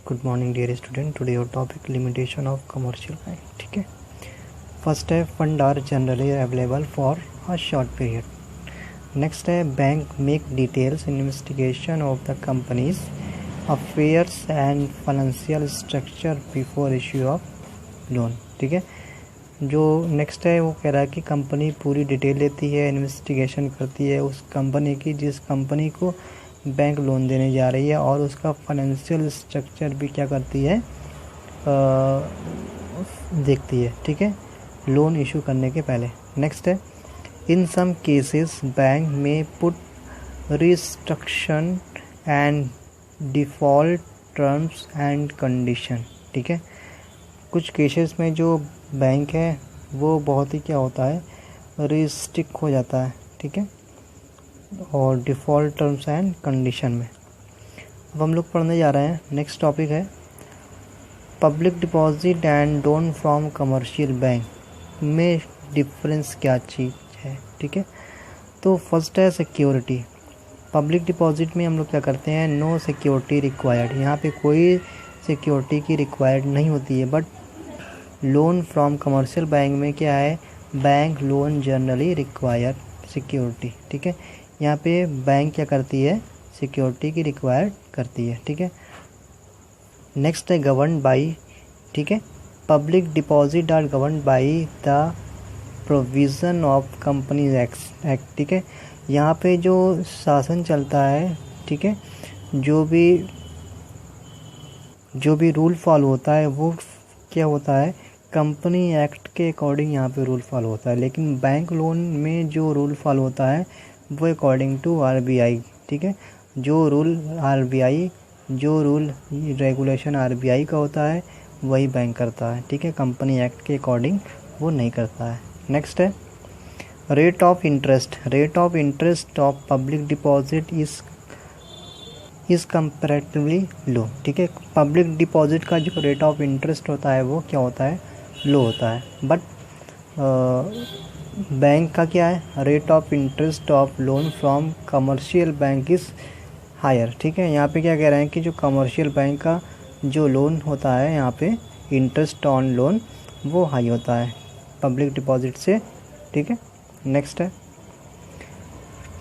Good morning dear student. Today your topic limitation of commercial bank. ठीक है, first है fund are generally available for a short period. Next है bank make details investigation of the companies affairs and financial structure before issue of loan. ठीक है, जो next है वो कह रहा है कि कंपनी पूरी डिटेल लेती है, इन्वेस्टिगेशन करती है उस कंपनी की जिस कंपनी को बैंक लोन देने जा रही है, और उसका फाइनेंशियल स्ट्रक्चर भी क्या करती है, देखती है। ठीक है, लोन इशू करने के पहले। नेक्स्ट है इन सम केसेस बैंक में put restriction and default terms and condition. ठीक है, कुछ केसेस में जो बैंक है वो बहुत ही क्या होता है, रिस्ट्रिक्ट हो जाता है। ठीक है, और डिफ़ॉल्ट टर्म्स एंड कंडीशन में। अब हम लोग पढ़ने जा रहे हैं, नेक्स्ट टॉपिक है public deposit and loan from commercial bank में डिफरेंस क्या चीज़ है। ठीक है, तो फर्स्ट है सिक्योरिटी। पब्लिक डिपॉजिट में हम लोग क्या करते हैं, नो सिक्योरिटी रिक्वायर्ड, यहाँ पे कोई सिक्योरिटी की रिक्वायर्ड नहीं होती है। But loan from commercial bank में क्या है, bank loan generally require security. ठीक है, यहाँ पे बैंक क्या करती है, सिक्योरिटी की रिक्वायर करती है। ठीक है, नेक्स्ट है गवर्न बाई। ठीक है, public deposit are govern by the provision of companies act. ठीक है, यहाँ पे जो शासन चलता है, ठीक है, जो भी रूल फॉलो होता है वो क्या होता है, कंपनी एक्ट के अकॉर्डिंग यहाँ पे रूल फॉलो होता है। लेकिन बैंक लोन में जो रूल फॉलो होता है वो अकॉर्डिंग टू आरबीआई। ठीक है, जो रूल रेगुलेशन आरबीआई का होता है वही बैंक करता है। ठीक है, कंपनी एक्ट के अकॉर्डिंग वो नहीं करता है। नेक्स्ट है rate of interest. Rate of interest of public deposit is comparatively low. ठीक है, पब्लिक डिपॉजिट का जो रेट ऑफ इंटरेस्ट होता है वो क्या होता है, लो होता है। बट बैंक का क्या है, rate of interest of loan from commercial bank is higher. ठीक है, यहाँ पे क्या कह रहे हैं कि जो कमर्शियल बैंक का जो लोन होता है, यहाँ पे इंटरेस्ट ऑन लोन वो हाई होता है पब्लिक डिपॉजिट से। ठीक है, नेक्स्ट है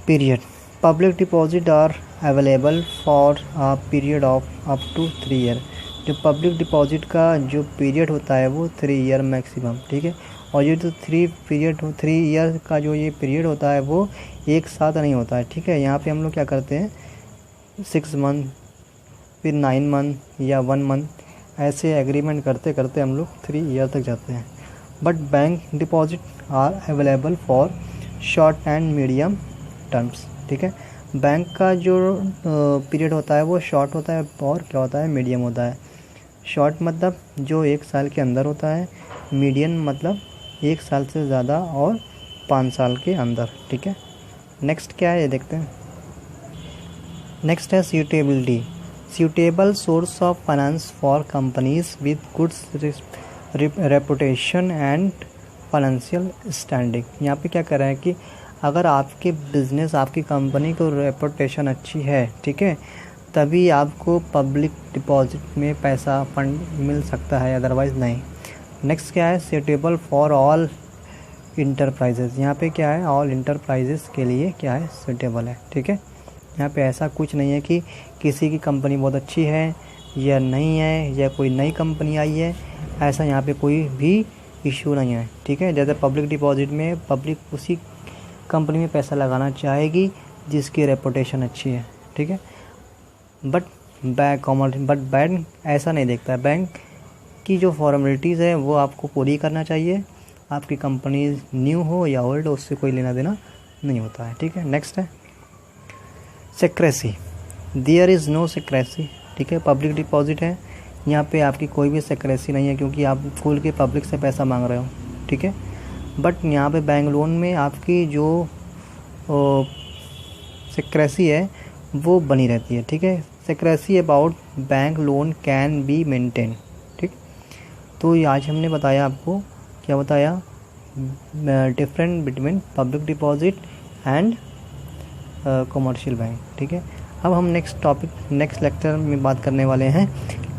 period. Public deposit are available for a period of up to 3 year. जो पब्लिक डिपॉजिट का जो पीरियड होता है वो 3 ईयर मैक्सिमम। ठीक है, और ये जो 3 ईयर का जो ये पीरियड होता है वो एक साथ नहीं होता है। ठीक है, यहाँ पे हम लोग क्या करते हैं, 6 मंथ, फिर 9 मंथ या 1 मंथ, ऐसे एग्रीमेंट करते करते हम लोग 3 ईयर तक जाते हैं। But bank deposit are available for short and medium terms. ठीक है, बैंक का जो पीरियड होता है वो शॉर्ट होता है और क्या होता है, मीडियम होता है। शॉर्ट मतलब जो 1 साल के अंदर होता है, मीडियम मतलब 1 साल से ज़्यादा और 5 साल के अंदर। ठीक है, नेक्स्ट क्या है ये देखते हैं। नेक्स्ट है suitability. Suitable source of finance for companies with goods reputation and financial standing. यहाँ पे क्या कर रहे हैं कि अगर आपके बिजनेस, आपकी कंपनी को रेपुटेशन अच्छी है, ठीक है, तभी आपको पब्लिक डिपॉजिट में पैसा फंड मिल सकता है, अदरवाइज़ नहीं। नेक्स्ट क्या है, सूटेबल फॉर ऑल इंटरप्राइजेज। यहाँ पे क्या है, ऑल इंटरप्राइजेज के लिए क्या है, सूटेबल है। ठीक है, यहाँ पे ऐसा कुछ नहीं है कि किसी की कंपनी बहुत अच्छी है या नहीं है, या कोई नई कंपनी आई है, ऐसा यहाँ पे कोई भी इशू नहीं है। ठीक है, जैसे पब्लिक डिपॉजिट में पब्लिक उसी कंपनी में पैसा लगाना चाहेगी जिसकी रेपुटेशन अच्छी है। ठीक है, बट बैंक ऐसा नहीं देखता है। बैंक की जो फॉर्मेलिटीज़ है वो आपको पूरी करना चाहिए, आपकी कंपनी न्यू हो या ओल्ड हो, उससे कोई लेना देना नहीं होता है। ठीक है, नेक्स्ट है secrecy. There is no secrecy. ठीक है, पब्लिक डिपॉजिट है, यहाँ पे आपकी कोई भी सिक्रेसी नहीं है क्योंकि आप खुल के पब्लिक से पैसा मांग रहे हो। ठीक है, बट यहाँ पे बैंक लोन में आपकी जो सिक्रेसी है वो बनी रहती है। ठीक है, secrecy about bank loan can be maintain. ठीक, तो ये आज हमने बताया आपको, क्या बताया, different between public deposit and commercial bank. ठीक है, अब हम नेक्स्ट लेक्चर में बात करने वाले हैं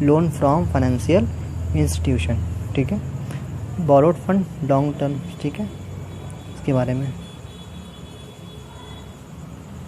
लोन फ्रॉम फाइनेंशियल इंस्टीट्यूशन, ठीक है। बोरोड फंड लॉन्ग टर्म, ठीक है, इसके बारे में।